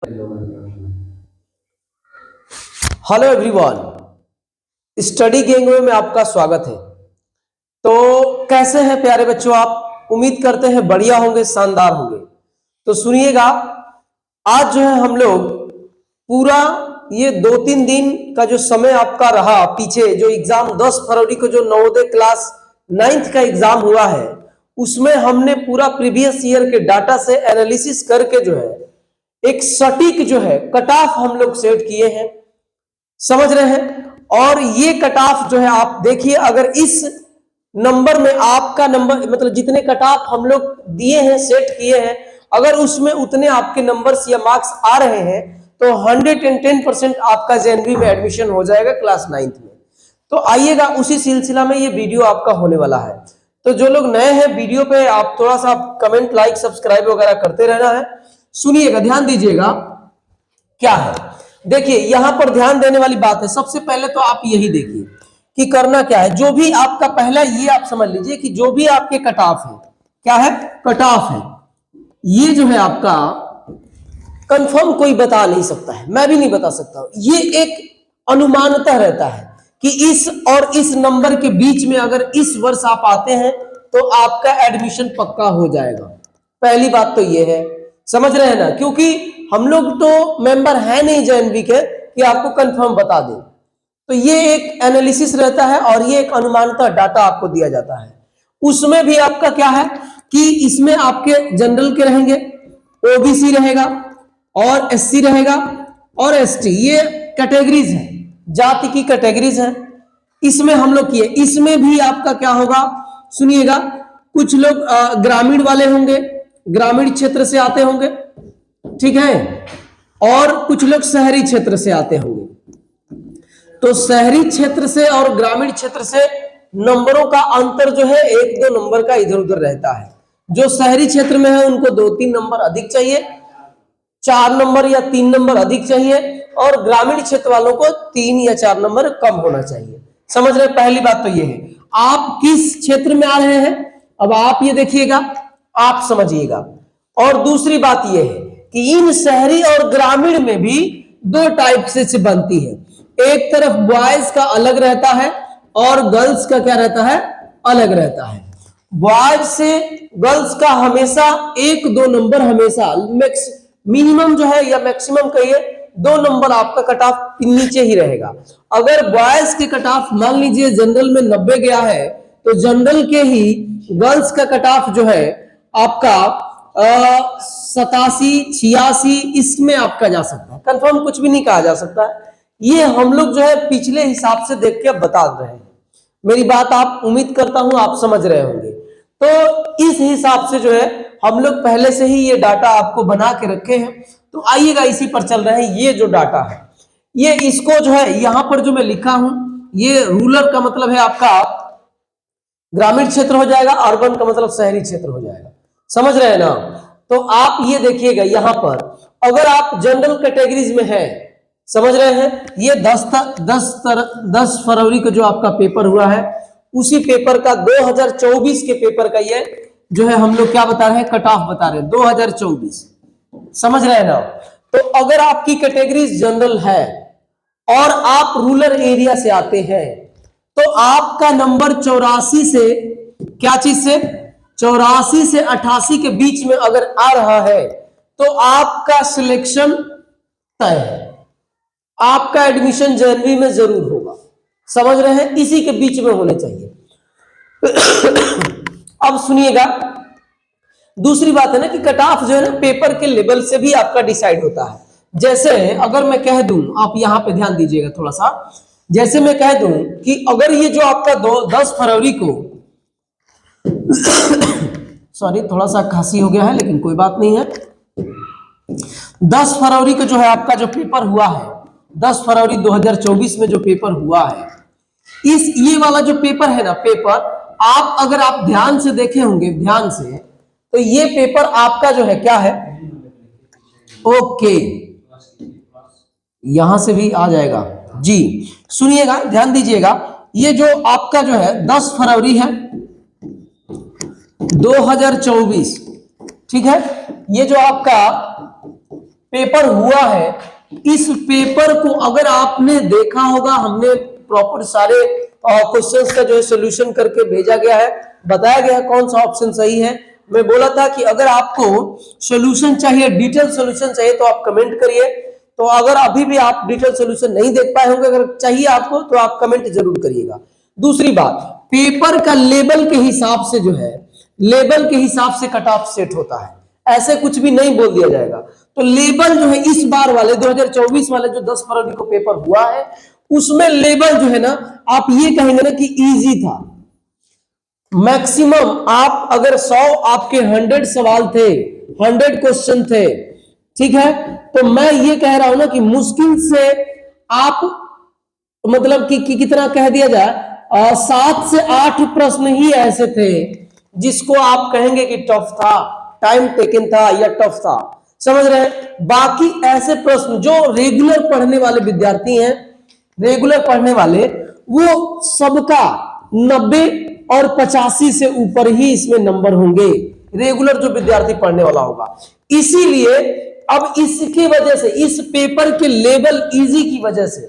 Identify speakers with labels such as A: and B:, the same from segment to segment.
A: Hello everyone, study gang में आपका स्वागत है। तो कैसे हैं प्यारे बच्चों आप? उम्मीद करते हैं बढ़िया होंगे, शानदार होंगे। तो सुनिएगा, आज जो है हम लोग पूरा ये 2-3 दिन का जो समय आपका रहा पीछे, जो एग्जाम 10 फरवरी को जो नवोदय क्लास 9th का एग्जाम हुआ है, उसमें हमने पूरा प्रीवियस ईयर के डाटा से एनालिसिस करके जो है एक सटीक जो है कट ऑफ हम लोग सेट किए हैं, समझ रहे हैं। और ये कट ऑफ जो है आप देखिए, अगर इस नंबर में आपका नंबर मतलब जितने कट ऑफ हम लोग दिए हैं, सेट किए हैं, अगर उसमें उतने आपके नंबर्स या मार्क्स आ रहे हैं तो 110% आपका जेएनवी में एडमिशन हो जाएगा क्लास 9th में। तो आइएगा, उसी सिलसिला में ये वीडियो आपका होने वाला है। तो जो लोग नए हैं वीडियो पे, आप थोड़ा सा कमेंट, लाइक, सब्सक्राइब वगैरह करते रहना है। सुनिएगा, ध्यान दीजिएगा क्या है। देखिए, यहां पर ध्यान देने वाली बात है। सबसे पहले तो आप यही देखिए कि करना क्या है। जो भी आपका पहला, ये आप समझ लीजिए कि जो भी आपके कट ऑफ है, क्या है, कट ऑफ है, ये जो है आपका कंफर्म कोई बता नहीं सकता है, मैं भी नहीं बता सकता। ये एक अनुमानतः रहता है कि इस और इस नंबर के बीच में अगर इस वर्ष आप आते हैं तो आपका एडमिशन पक्का हो जाएगा। पहली बात तो ये है, समझ रहे हैं ना, क्योंकि हम लोग तो मेंबर है नहीं जेएनवी के कि आपको कंफर्म बता दें। तो ये एक एनालिसिस रहता है और ये एक अनुमानतः डाटा आपको दिया जाता है। उसमें भी आपका क्या है कि इसमें आपके जनरल के रहेंगे, ओबीसी रहेगा और एससी रहेगा और एसटी, ये कैटेगरीज है, जाति की कैटेगरीज है। इसमें हम लोग किए, इसमें भी आपका क्या होगा, सुनिएगा, कुछ लोग ग्रामीण वाले होंगे, ग्रामीण क्षेत्र से आते होंगे, ठीक है, और कुछ लोग शहरी क्षेत्र से आते होंगे। तो शहरी क्षेत्र से और ग्रामीण क्षेत्र से नंबरों का अंतर जो है 1-2 नंबर का इधर उधर रहता है। जो शहरी क्षेत्र में है उनको 2-3 नंबर अधिक चाहिए, 4 नंबर या 3 नंबर अधिक चाहिए, और ग्रामीण क्षेत्र वालों को 3 या 4 नंबर कम होना चाहिए। समझ रहे? पहली बात तो ये है, आप किस क्षेत्र में आ रहे हैं, अब आप ये देखिएगा, आप समझिएगा। और दूसरी बात यह है कि इन शहरी और ग्रामीण में भी 2 टाइप से बनती है। एक तरफ बॉयज का अलग रहता है और गर्ल्स का क्या रहता है, अलग रहता है। बॉयज से गर्ल्स का हमेशा 1-2 नंबर, हमेशा मिनिमम जो है या मैक्सिमम कहिए 2 नंबर आपका कट ऑफ नीचे ही रहेगा। अगर बॉयज के कट ऑफ मान लीजिए जनरल में 90 गया है, तो जनरल के ही गर्ल्स का कट ऑफ जो है आपका 87-86 इसमें आपका जा सकता है। कंफर्म कुछ भी नहीं कहा जा सकता है, ये हम लोग जो है पिछले हिसाब से देख के बता रहे हैं। मेरी बात आप, उम्मीद करता हूं आप समझ रहे होंगे। तो इस हिसाब से जो है हम लोग पहले से ही ये डाटा आपको बना के रखे हैं। तो आइएगा, इसी पर चल रहे हैं। ये जो डाटा है, ये इसको जो है यहां पर जो मैं लिखा हूं, ये रूरल का मतलब है आपका ग्रामीण क्षेत्र हो जाएगा, अर्बन का मतलब शहरी क्षेत्र हो जाएगा। समझ रहे हैं ना? तो आप ये देखिएगा, यहां पर अगर आप जनरल कैटेगरीज में हैं, समझ रहे हैं, ये 10 फरवरी को जो आपका पेपर हुआ है, उसी पेपर का 2024 के पेपर का ये जो है हम लोग क्या बता रहे हैं, कट ऑफ बता रहे हैं 2024। समझ रहे हैं ना? तो अगर आपकी कैटेगरी जनरल है और आप रूरल एरिया से आते हैं, तो आपका नंबर 84 से, क्या चीज से, 84 से 88 के बीच में अगर आ रहा है तो आपका सिलेक्शन तय है, आपका एडमिशन जेएनवी में जरूर होगा। समझ रहे हैं? इसी के बीच में होने चाहिए। अब सुनिएगा, दूसरी बात है ना कि कट ऑफ जो है ना पेपर के लेवल से भी आपका डिसाइड होता है। जैसे अगर मैं कह दूं, आप यहां पे ध्यान दीजिएगा थोड़ा सा, जैसे मैं कह दूं कि अगर ये जो आपका 10 फरवरी को सॉरी, थोड़ा सा खांसी हो गया है, लेकिन कोई बात नहीं है। 10 फरवरी को जो है आपका जो पेपर हुआ है, 10 फरवरी 2024 में जो पेपर हुआ है, इस ये वाला जो पेपर है ना, पेपर आप अगर आप ध्यान से देखे होंगे, ध्यान से, तो ये पेपर आपका जो है क्या है, ओके, यहां से भी आ जाएगा जी। सुनिएगा, ध्यान दीजिएगा, ये जो आपका जो है 10 फरवरी है 2024, ठीक है, ये जो आपका पेपर हुआ है, इस पेपर को अगर आपने देखा होगा, हमने प्रॉपर सारे क्वेश्चंस का जो है सोल्यूशन करके भेजा गया है, बताया गया है कौन सा ऑप्शन सही है। मैं बोला था कि अगर आपको सोल्यूशन चाहिए, डिटेल सोल्यूशन चाहिए तो आप कमेंट करिए। तो अगर अभी भी आप डिटेल सोल्यूशन नहीं देख पाए होंगे, अगर चाहिए आपको तो आप कमेंट जरूर करिएगा। दूसरी बात, पेपर का लेवल के हिसाब से जो है, लेवल के हिसाब से कट ऑफ सेट होता है, ऐसे कुछ भी नहीं बोल दिया जाएगा। तो लेवल जो है इस बार वाले 2024 वाले जो 10 फरवरी को पेपर हुआ है, उसमें लेवल जो है ना, आप ये कहेंगे ना कि इजी था। मैक्सिमम आप अगर 100 आपके 100 सवाल थे, 100 क्वेश्चन थे, ठीक है, तो मैं ये कह रहा हूं ना कि मुश्किल से आप मतलब कि कितना कह दिया जाए, 7 से 8 प्रश्न ही ऐसे थे जिसको आप कहेंगे कि टफ था, टाइम टेकन था या टफ था, समझ रहे हैं। बाकी ऐसे प्रश्न जो रेगुलर पढ़ने वाले विद्यार्थी हैं, रेगुलर पढ़ने वाले, वो सबका 90 और 85 से ऊपर ही इसमें नंबर होंगे, रेगुलर जो विद्यार्थी पढ़ने वाला होगा। इसीलिए अब इसकी वजह से, इस पेपर के लेवल इजी की वजह से,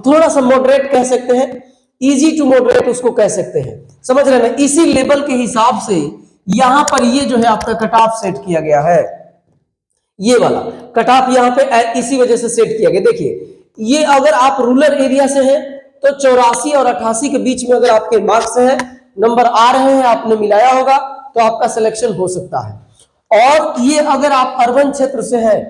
A: थोड़ा सा मॉडरेट कह सकते हैं, इजी टू मॉडरेट उसको कह सकते हैं, समझ रहे हैं ना। इसी लेवल के हिसाब से यहां पर ये जो है आपका कट ऑफ सेट किया गया है, ये वाला कट ऑफ यहां पे इसी वजह से सेट किया गया। देखिए, ये अगर आप रूरल एरिया से हैं तो 84 और 88 के बीच में अगर आपके मार्क्स हैं, नंबर आ रहे हैं, आपने मिलाया होगा तो आपका सिलेक्शन हो सकता है। और ये अगर आप अर्बन क्षेत्र से हैं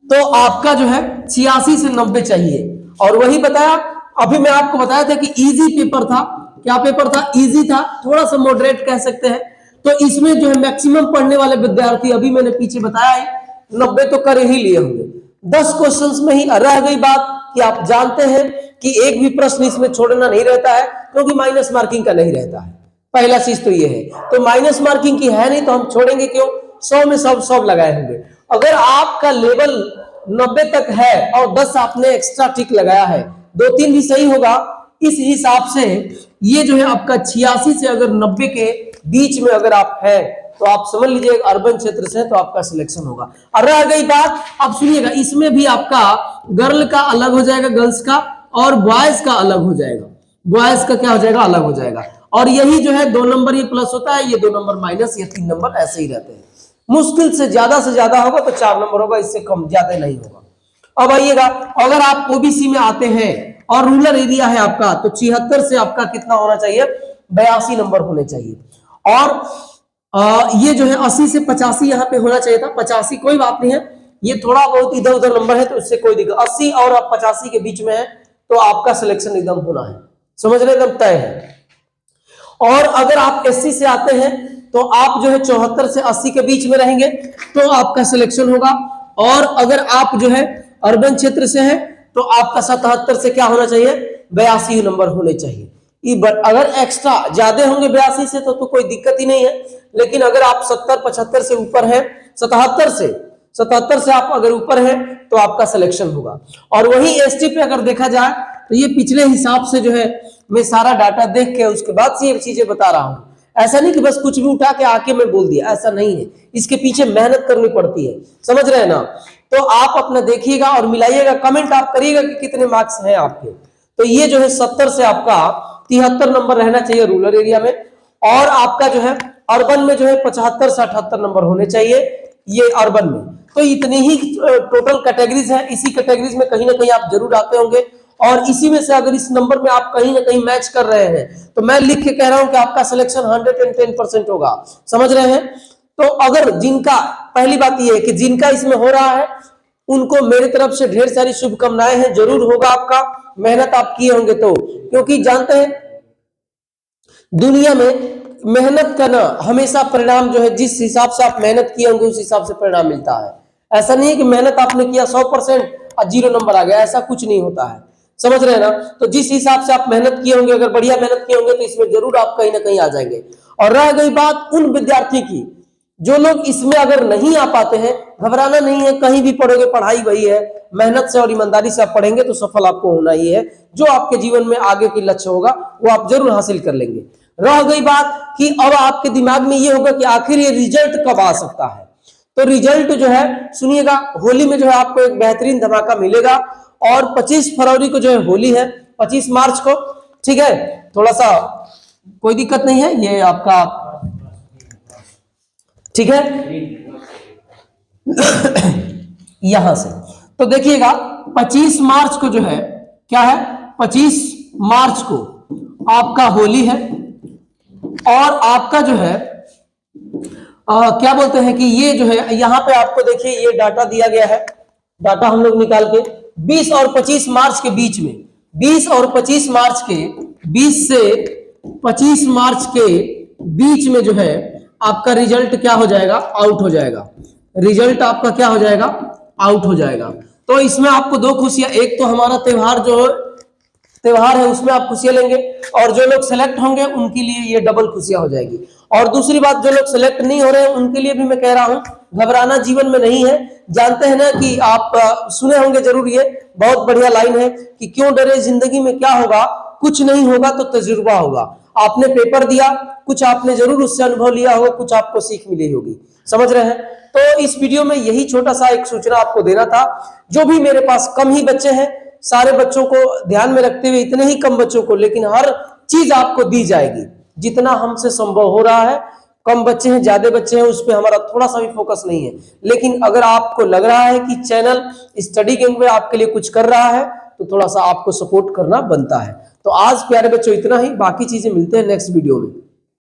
A: तो आपका जो है 86 से 90 चाहिए। और वही बताया, अभी मैं आपको बताया था कि इजी पेपर था। क्या पेपर था? इजी था, थोड़ा सा मॉडरेट कह सकते हैं। तो इसमें जो है मैक्सिमम पढ़ने वाले विद्यार्थी, अभी मैंने पीछे बताया है, 90 तो कर ही लिए होंगे। 10 क्वेश्चंस में ही रह गई बात कि आप जानते हैं कि एक भी प्रश्न इसमें छोड़ना नहीं रहता है, क्योंकि माइनस मार्किंग का नहीं रहता है। पहला चीज तो ये है, तो माइनस मार्किंग की है नहीं तो हम छोड़ेंगे क्यों? 100 में 100 लगाए होंगे। अगर आपका लेवल 90 तक है और 10 आपने एक्स्ट्रा टिक लगाया है, 2-3 भी सही होगा, इस हिसाब से ये जो है आपका 86 से अगर 90 के बीच में अगर आप है तो आप समझ लीजिए अर्बन क्षेत्र से तो आपका सिलेक्शन होगा। और रह गई बात, अब सुनिएगा, इसमें भी आपका गर्ल का अलग हो जाएगा, गर्ल्स का, और बॉयज का अलग हो जाएगा। बॉयज का क्या हो जाएगा? अलग हो जाएगा। और यही जो है 2 नंबर ये प्लस होता है, ये 2 नंबर माइनस, ये 3 नंबर ऐसे ही रहते हैं। मुश्किल से ज्यादा होगा तो 4 नंबर होगा, इससे कम ज्यादा नहीं होगा। अब आइएगा, अगर आप ओबीसी में आते हैं और रूरल एरिया है आपका, तो 76 से आपका कितना होना चाहिए? 82 नंबर होने चाहिए। और ये जो है 80 से 85 यहाँ पे होना चाहिए था। 85 कोई बात नहीं है, ये थोड़ा बहुत इधर उधर नंबर है तो इससे कोई दिक्कत, 80 और 85 के बीच में है तो आपका सिलेक्शन एकदम होना है, समझ रहे, एकदम तय है। और अगर आप एससी से आते हैं तो आप जो है 74 से 80 के बीच में रहेंगे तो आपका सिलेक्शन होगा। और अगर आप जो है अर्बन क्षेत्र से हैं तो आपका 77 से क्या होना चाहिए? 82 नंबर होने चाहिए। अगर एक्स्ट्रा ज्यादा होंगे 82 से तो कोई दिक्कत ही नहीं है, लेकिन अगर आप 70-75 से ऊपर हैं, 77 से आप अगर ऊपर हैं तो आपका सिलेक्शन होगा। और वही एसटी पे अगर देखा जाए तो ये पिछले हिसाब से जो है मैं सारा डाटा देख के उसके बाद से ये चीजें बता रहा हूं। ऐसा नहीं कि बस कुछ भी उठा के आके मैं बोल दिया, ऐसा नहीं है, इसके पीछे मेहनत करनी पड़ती है, समझ रहे हैं ना। तो आप अपना देखिएगा और मिलाइएगा, कमेंट आप करिएगा कि कितने मार्क्स हैं आपके। तो ये जो है 70 से आपका 73 नंबर रहना चाहिए रूरल एरिया में, और आपका जो है अर्बन में जो है 75 से 78 नंबर होने चाहिए, ये अर्बन में। तो इतनी ही टोटल कैटेगरीज है, इसी कैटेगरीज में कहीं ना कहीं आप जरूर आते होंगे, और इसी में से अगर इस नंबर में आप कहीं ना कहीं मैच कर रहे हैं तो मैं लिख के कह रहा हूं कि आपका सिलेक्शन 110% होगा, समझ रहे हैं। तो अगर जिनका, पहली बात यह है कि जिनका इसमें हो रहा है उनको मेरी तरफ से ढेर सारी शुभकामनाएं हैं, जरूर होगा आपका, मेहनत आप किए होंगे तो, क्योंकि जानते हैं दुनिया में मेहनत करना हमेशा परिणाम जो है, जिस हिसाब से आप मेहनत किए होंगे उस हिसाब से परिणाम मिलता है। ऐसा नहीं है कि मेहनत आपने किया 100% और 0 नंबर आ गया, ऐसा कुछ नहीं होता है, समझ रहे हैं ना। तो जिस हिसाब से आप मेहनत किए होंगे, अगर बढ़िया मेहनत किए होंगे तो इसमें जरूर आप कहीं ना कहीं आ जाएंगे। और रह गई बात उन विद्यार्थी की जो लोग इसमें अगर नहीं आ पाते हैं, घबराना नहीं है, कहीं भी पढ़ोगे पढ़ाई वही है, मेहनत से और ईमानदारी से आप पढ़ेंगे तो सफल आपको होना ही है। जो आपके जीवन में आगे की लक्ष्य होगा वो आप जरूर हासिल कर लेंगे। रह गई बात कि अब आपके दिमाग में ये होगा कि आखिर ये रिजल्ट कब आ सकता है। तो रिजल्ट जो है सुनिएगा, होली में जो है आपको एक बेहतरीन धमाका मिलेगा। और 25 फरवरी को जो है होली है, 25 मार्च को, ठीक है। थोड़ा सा कोई दिक्कत नहीं है, ये आपका ठीक है। यहां से तो देखिएगा 25 मार्च को जो है क्या है, 25 मार्च को आपका होली है। और आपका जो है क्या बोलते हैं कि ये जो है यहां पे आपको देखिए ये डाटा दिया गया है, डाटा हम लोग निकाल के 20 और 25 मार्च के बीच में, 20 और 25 मार्च के 20 से 25 मार्च के बीच में जो है आपका रिजल्ट क्या हो जाएगा, आउट हो जाएगा। रिजल्ट आपका क्या हो जाएगा, आउट हो जाएगा। तो इसमें आपको दो खुशियां, एक तो हमारा त्योहार है उसमें आप खुशियां लेंगे, और जो लोग सेलेक्ट होंगे उनके लिए ये डबल खुशियां हो जाएगी। और दूसरी बात, जो लोग सेलेक्ट नहीं हो रहे हैं उनके लिए भी मैं कह रहा हूं, घबराना जीवन में नहीं है। जानते हैं ना कि आप सुने होंगे जरूर, ये बहुत बढ़िया लाइन है कि क्यों डरे, जिंदगी में क्या होगा, कुछ नहीं होगा तो तजुर्बा होगा। आपने पेपर दिया, कुछ आपने जरूर उससे अनुभव लिया होगा, कुछ आपको सीख मिली होगी, समझ रहे हैं। तो इस वीडियो में यही छोटा सा एक सूचना आपको देना था। जो भी मेरे पास कम ही बच्चे हैं, सारे बच्चों को ध्यान में रखते हुए इतने ही कम बच्चों को, लेकिन हर चीज आपको दी जाएगी जितना हमसे संभव हो रहा है। कम बच्चे हैं, ज्यादा बच्चे हैं, उस पर हमारा थोड़ा सा भी फोकस नहीं है। लेकिन अगर आपको लग रहा है कि चैनल स्टडी गैंग में आपके लिए कुछ कर रहा है तो थोड़ा सा आपको सपोर्ट करना बनता है। तो आज प्यारे बच्चों इतना ही, बाकी चीजें मिलते हैं नेक्स्ट वीडियो में।